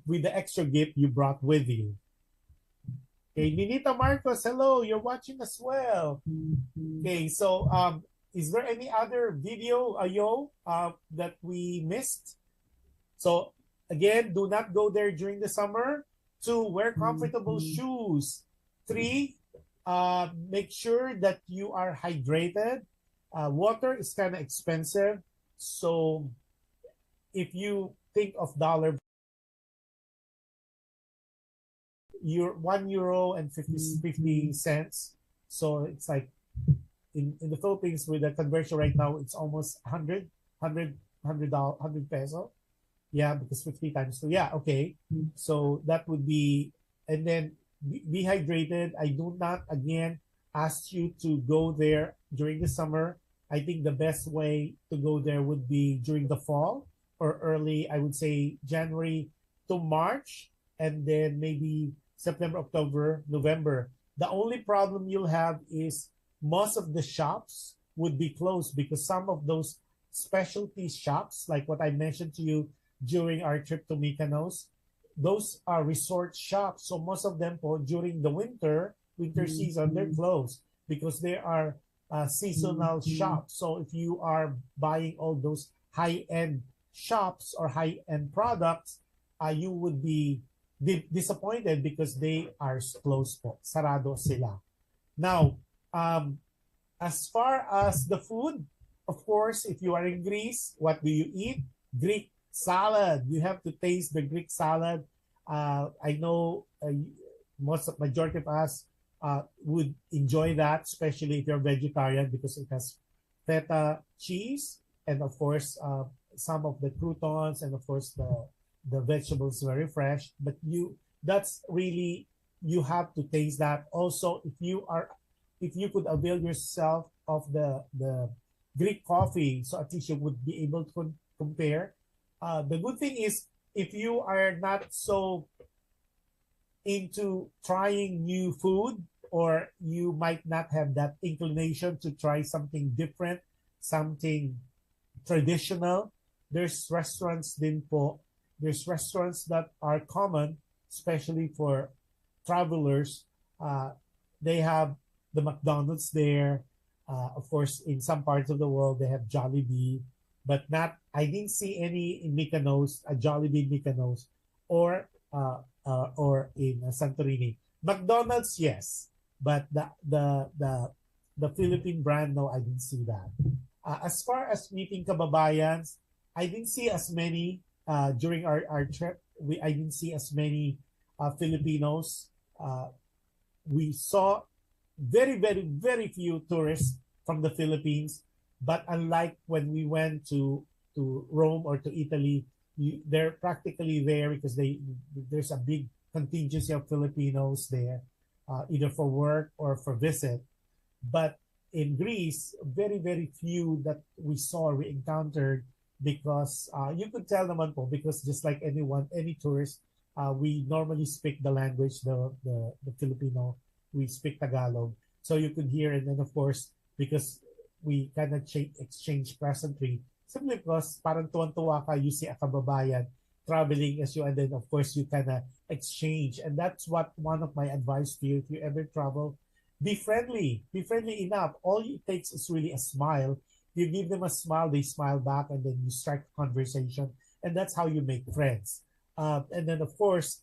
with the extra gift you brought with you. Okay, Ninita Marcos, hello, you're watching as well. Okay, so is there any other video, Ayo, that we missed? So again, do not go there during the summer. 2, wear comfortable shoes. 3, make sure that you are hydrated. Water is kind of expensive, so if you think of dollar, you're €1.50. So it's like in the Philippines, with the conversion right now, it's almost 100 peso. Yeah, because 50 times 2. Yeah, okay. So that would be, and then be hydrated. I do not, again, ask you to go there during the summer. I think the best way to go there would be during the fall, or early, I would say January to March, and then maybe September, October, November. The only problem you'll have is most of the shops would be closed, because some of those specialty shops, like what I mentioned to you during our trip to Mykonos, those are resort shops. So most of them during the winter season, they're closed, because they are seasonal shops. So if you are buying all those high-end shops or high-end products, you would be disappointed because they are closed po. Sarado sila. Now, as far as the food, of course, if you are in Greece, what do you eat? Greek salad. You have to taste the Greek salad. I know majority of us would enjoy that, especially if you're vegetarian, because it has feta cheese and of course some of the croutons and of course the vegetables very fresh. But that's really, you have to taste that. Also, if you could avail yourself of the Greek coffee, so at least you would be able to compare. The good thing is, if you are not so into trying new food, or you might not have that inclination to try something different, something traditional, there's restaurants din po. There's restaurants that are common, especially for travelers. They have the McDonald's there. Of course, in some parts of the world, they have Jollibee, but not. I didn't see any in Mykonos, a Jollibee Mykonos, or in Santorini. McDonald's, yes, but the Philippine brand, no, I didn't see that. As far as meeting kababayans, I didn't see as many during our trip. I didn't see as many Filipinos. We saw very, very, very few tourists from the Philippines. But unlike when we went to Rome or to Italy, they're practically there because there's a big contingency of Filipinos there, either for work or for visit. But in Greece, very, very few that we encountered, because you could tell naman po, because just like any tourist, we normally speak the language, the Filipino, we speak Tagalog. So you could hear, and then of course, because we kind of exchange presently, simply because parang tuwan-tuwa ka, you see a kababayan traveling as you, and then of course you kind of exchange. And that's what one of my advice to you, if you ever travel, be friendly enough. All it takes is really a smile. You give them a smile, they smile back, and then you start a conversation, and that's how you make friends. And then of course,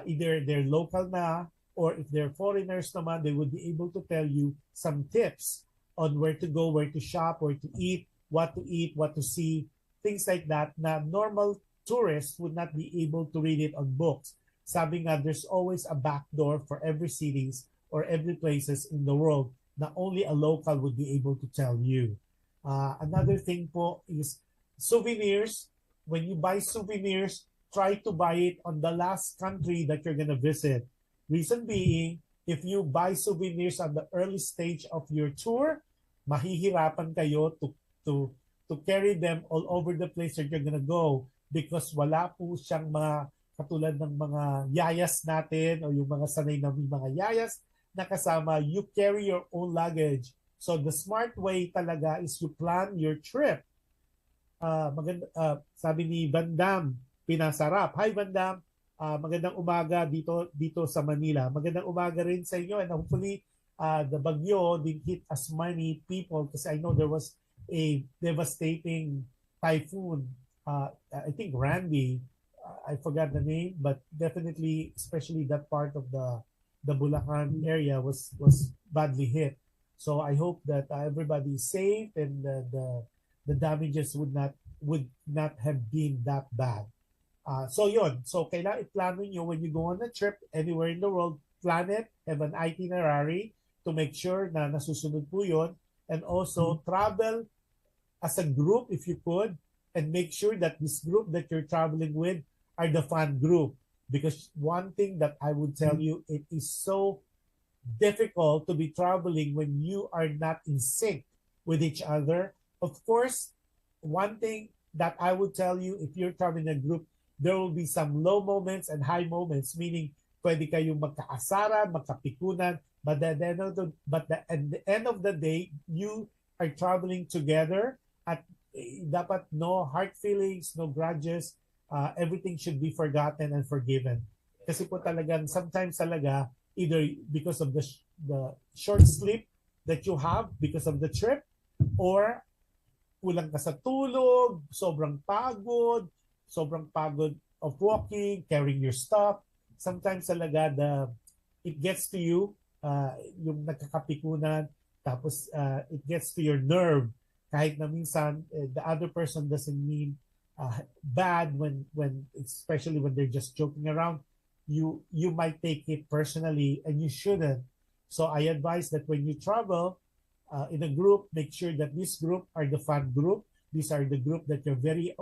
either they're local na, or if they're foreigners naman, they would be able to tell you some tips on where to go, where to shop, where to eat, what to see, things like that, na normal tourists would not be able to read it on books. Sabi nga, there's always a back door for every cities or every places in the world na only a local would be able to tell you. Another thing po is souvenirs. When you buy souvenirs, try to buy it on the last country that you're gonna visit. Reason being, if you buy souvenirs on the early stage of your tour, mahihirapan kayo to carry them all over the place that you're gonna go, because wala po siyang mga katulad ng mga yayas natin o yung mga sanay naming mga yayas na kasama. You carry your own luggage. So the smart way talaga is you plan your trip. Sabi ni Van Dam, pinasarap. Hi Van Dam, magandang umaga dito sa Manila. Magandang umaga rin sa inyo, and hopefully the bagyo didn't hit as many people, because I know there was a devastating typhoon. I think Randy, I forgot the name, but definitely, especially that part of the Bulacan area was badly hit. So I hope that everybody is safe, and the damages would not have been that bad. So yun. So kailangan i-plano nyo when you go on a trip anywhere in the world. Plan it, have an itinerary to make sure na nasusunod po yun. And also travel as a group if you could, and make sure that this group that you're traveling with are the fun group. Because one thing that I would tell you, it is so difficult to be traveling when you are not in sync with each other. Of course, one thing that I would tell you, if you're traveling in a group, there will be some low moments and high moments, meaning pwede kayong magkaasaran, magkapikunan, but at the end of the day, you are traveling together at dapat no hard feelings, no grudges, everything should be forgotten and forgiven. Kasi po talagang sometimes talaga, either because of the short sleep that you have because of the trip, or kulang ka sa tulog, sobrang pagod of walking, carrying your stuff. Sometimes talaga it gets to you, yung nagkakapikunan, tapos it gets to your nerve, kahit na minsan the other person doesn't mean bad, when especially when they're just joking around. you might take it personally, and you shouldn't. So I advise that when you travel in a group, make sure that this group are the fun group. These are the group that you're very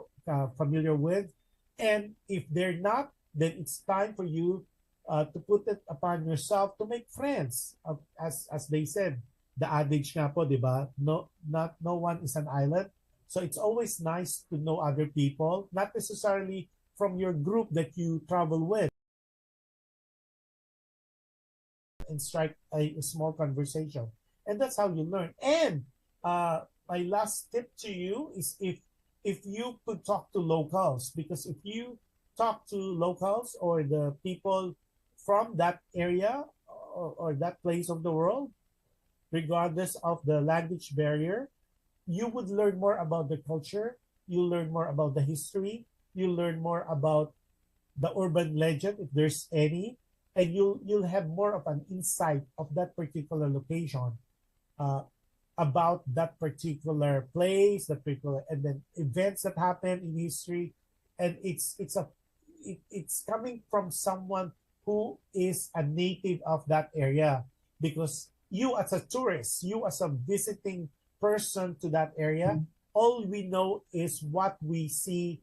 familiar with. And if they're not, then it's time for you to put it upon yourself to make friends. As they said, the adage nga po, di ba? No one is an island. So it's always nice to know other people, not necessarily from your group that you travel with, and strike a small conversation. And that's how you learn. And my last tip to you is if you could talk to locals, because if you talk to locals or the people from that area, or that place of the world, regardless of the language barrier, you would learn more about the culture, you learn more about the history, you learn more about the urban legend, if there's any, and you'll have more of an insight of that particular location, uh, about that particular place, that particular, and then events that happen in history. And it's coming from someone who is a native of that area, because you as a tourist, you as a visiting person to that area, all we know is what we see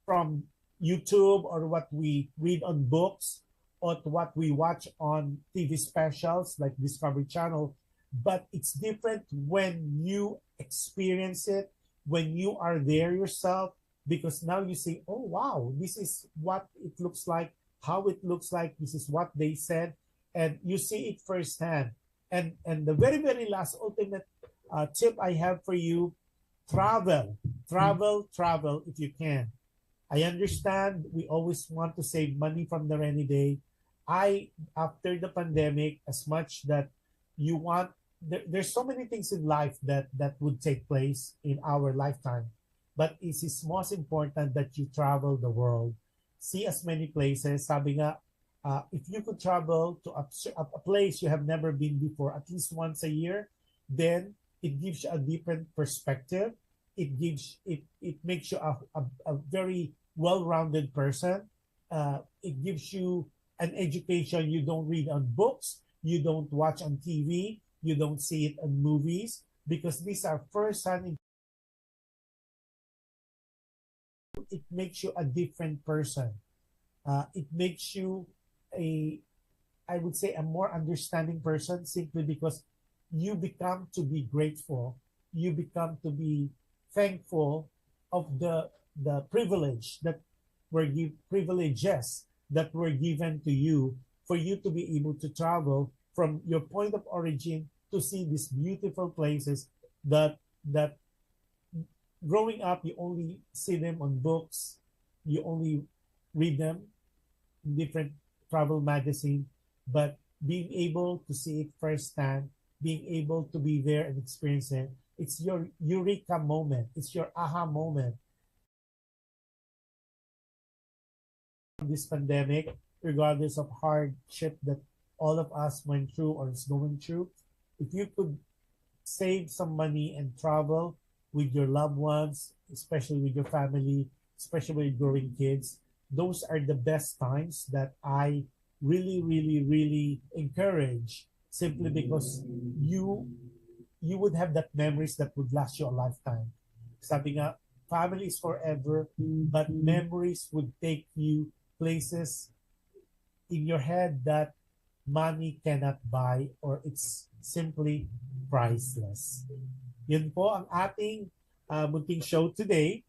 from YouTube, or what we read on books, or what we watch on TV specials like Discovery Channel. But it's different when you experience it, when you are there yourself, because now you say, oh, wow, this is what it looks like, how it looks like, this is what they said, and you see it firsthand. And the very, very last ultimate tip I have for you: travel, travel, travel if you can. I understand we always want to save money from the rainy day. After the pandemic, as much that you want, there's so many things in life that would take place in our lifetime. But it is most important that you travel the world, see as many places. Sabi nga, if you could travel to a place you have never been before at least once a year, then it gives you a different perspective. It makes you a very well-rounded person. It gives you an education you don't read on books, you don't watch on TV, you don't see it in movies, because these are first-hand. It makes you a different person. It makes you I would say, a more understanding person, simply because you become to be grateful, you become to be thankful of the privilege that privileges that were given to you, for you to be able to travel from your point of origin to see these beautiful places that growing up you only see them on books, you only read them in different travel magazine. But being able to see it firsthand, being able to be there and experience it, it's your eureka moment, it's your aha moment. This pandemic, regardless of hardship that all of us went through or is going through, if you could save some money and travel with your loved ones, especially with your family, especially with growing kids, those are the best times that I really, really, really encourage, simply because you would have that memories that would last you a lifetime. Sabi nga, family is forever, but memories would take you places in your head that money cannot buy, or it's simply priceless. Yun po ang ating munting show today.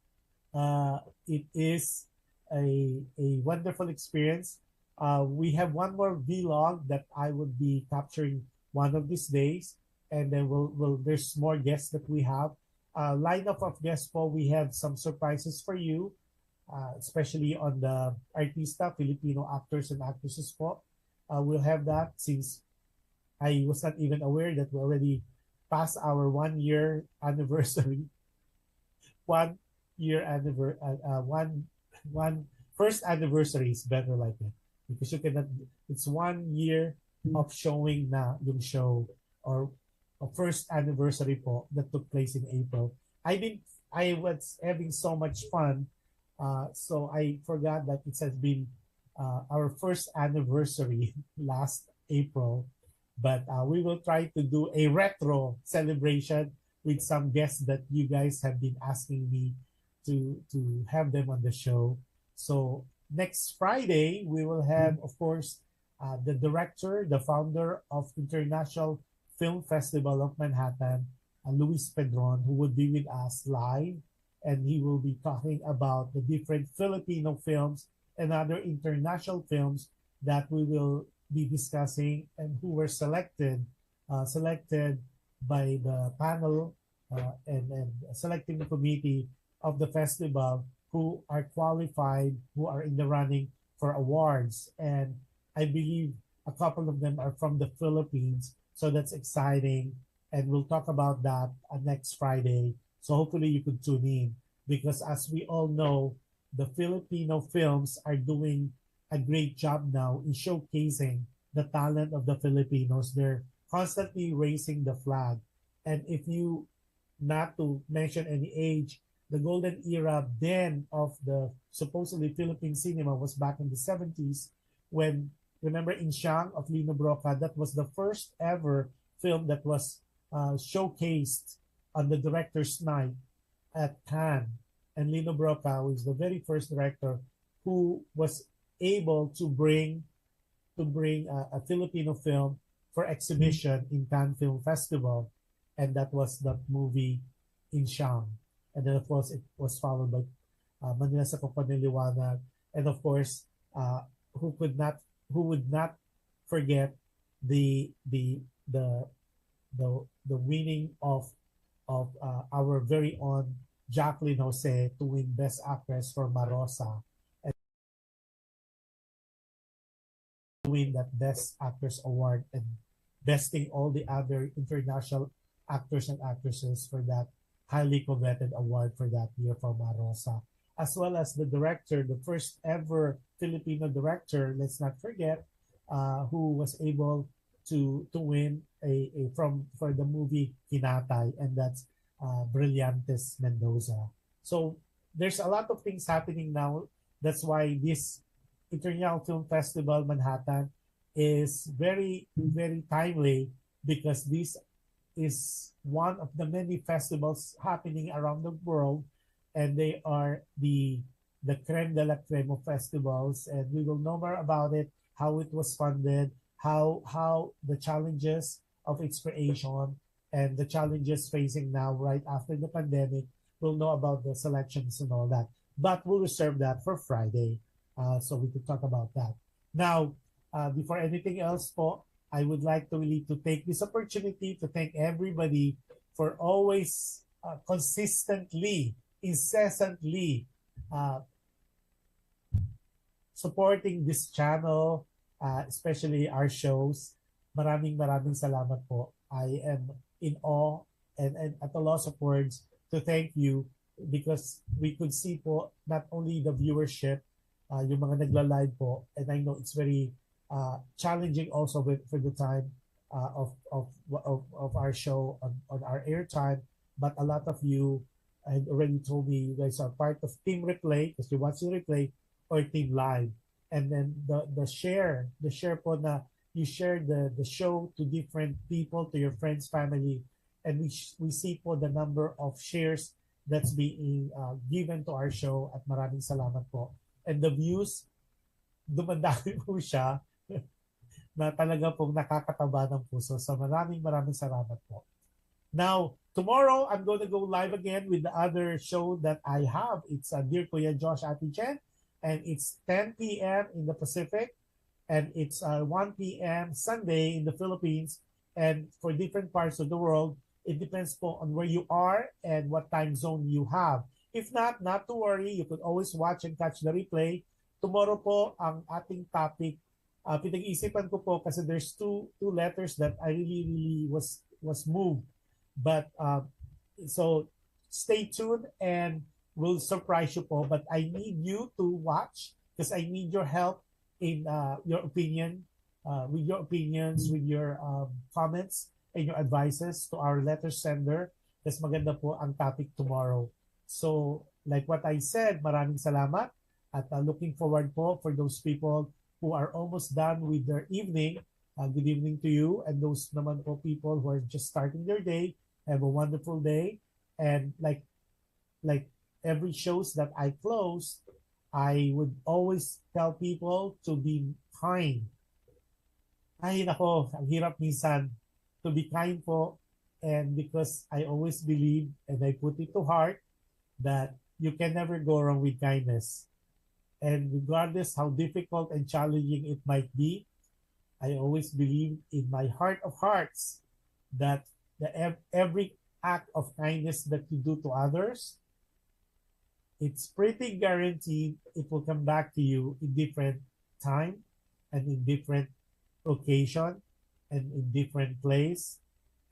It is a wonderful experience. We have one more vlog that I would be capturing one of these days, and then there's more guests that we have. Lineup of guests po, we have some surprises for you, especially on the artista, Filipino actors and actresses po. We'll have that, since I was not even aware that we already passed our 1 year anniversary. 1 year anniversary, one first anniversary is better like that, because you cannot. It's 1 year of showing na yung show, or a first anniversary po that took place in April. I was having so much fun, so I forgot that it has been our first anniversary last April, but we will try to do a retro celebration with some guests that you guys have been asking me to have them on the show. So next Friday we will have, of course, the director, the founder of International Film Festival of Manhattan, Luis Pedron, who would be with us live, and he will be talking about the different Filipino films and other international films that we will be discussing and who were selected by the panel and selecting committee of the festival, who are qualified, who are in the running for awards. And I believe a couple of them are from the Philippines. So that's exciting. And we'll talk about that next Friday. So hopefully you could tune in, because as we all know, the Filipino films are doing a great job now in showcasing the talent of the Filipinos. They're constantly raising the flag. And if you, not to mention any age, the golden era then of the supposedly Philippine cinema was back in the 70s when, remember, In Siang of Lino Broca, that was the first ever film that was showcased on the director's night at Cannes. And Lino Broca was the very first director who was able to bring a Filipino film for exhibition in Cannes Film Festival, and that was the movie In Siang. And then of course it was followed by Manila sa Kapaniliwanag, and of course who would not forget the winning of our very own Jacqueline Jose to win Best Actress for Marosa, and win that Best Actress award, and besting all the other international actors and actresses for that highly coveted award for that year for Marosa, as well as the director, the first ever Filipino director, let's not forget, who was able to win a for the movie Hinatay, and that's Brillantes Mendoza. So there's a lot of things happening now. That's why this International Film Festival Manhattan is very, very timely, because this is one of the many festivals happening around the world, and they are the creme de la creme of festivals, and we will know more about it, how it was funded, how the challenges of its creation and the challenges facing now right after the pandemic. We'll know about the selections and all that, but we'll reserve that for Friday, so we could talk about that. Now, before anything else po, I would like to really to take this opportunity to thank everybody for always consistently, incessantly supporting this channel, especially our shows. Maraming salamat po. I am in awe and at a loss of words to thank you, because we could see po not only the viewership, yung mga nagla-live po, and I know it's very challenging also for the time of our show on our airtime, but a lot of you had already told me you guys are part of Team Replay because you watch the replay, or Team Live. And then the share po na you share the show to different people, to your friends, family, and we see po the number of shares that's being given to our show, at maraming salamat po. And the views, dumadami po siya na talaga pong nakakataba ng puso. So maraming salamat po. Now, tomorrow, I'm going to go live again with the other show that I have. It's Dear Kuya Josh Ati Chen, and it's 10 p.m. in the Pacific, and it's 1 p.m. Sunday in the Philippines, and for different parts of the world, it depends po on where you are and what time zone you have. If not to worry, you could always watch and catch the replay. Tomorrow po, ang ating topic, pinag-isipan ko po kasi there's two letters that I really was moved. But so stay tuned and we'll surprise you po. But I need you to watch because I need your help in your opinion, with your opinions, with your comments and your advices to our letter sender. Kasi maganda po ang topic tomorrow. So like what I said, maraming salamat. At looking forward po for those people who are almost done with their evening. Good evening to you. And those naman po people who are just starting their day, have a wonderful day. And like every shows that I close, I would always tell people to be kind. Ay nako, ang hirap minsan to be kind po. And because I always believe and I put it to heart that you can never go wrong with kindness. And regardless how difficult and challenging it might be, I always believe in my heart of hearts that every act of kindness that you do to others, it's pretty guaranteed it will come back to you in different time and in different occasion and in different place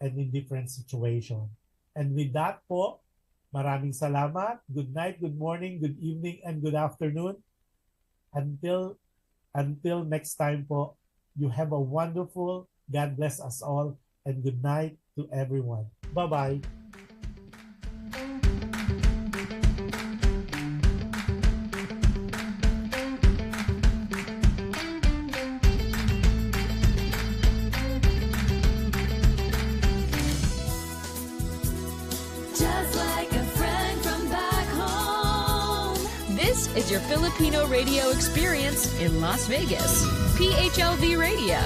and in different situation. And with that po, maraming salamat. Good night, good morning, good evening, and good afternoon. Until next time po, you have a wonderful, God bless us all, and good night to everyone. Bye-bye. This is your Filipino radio experience in Las Vegas. PHLV Radio.